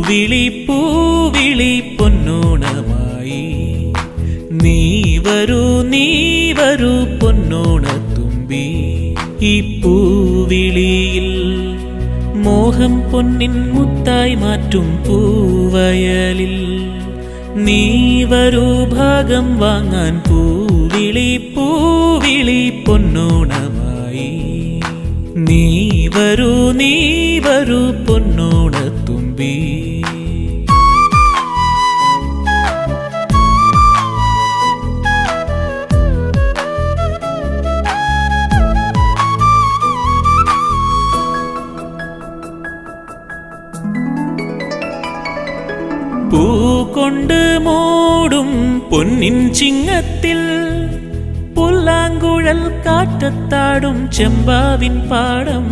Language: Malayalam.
പൂവിളി പൊന്നോണമായി നീ വരൂ പൊന്നോണത്തുമ്പി. ഈ പൂവിളിയിൽ മോഹം പൊന്നിൻ മുത്തായി മാറ്റും പൂവയലിൽ നീ വരൂ ഭാഗം വാങ്ങാൻ. പൂവിളി പൊന്നോണമായി നീ വരൂ പൊന്നോണത്തുമ്പി. പൂ കൊണ്ട് മൂടും പൊന്നിൻ ചിങ്ങത്തിൽ പുല്ലാങ്കുഴൽ കാറ്റത്താടും ചെമ്പാവിൻ പാടം.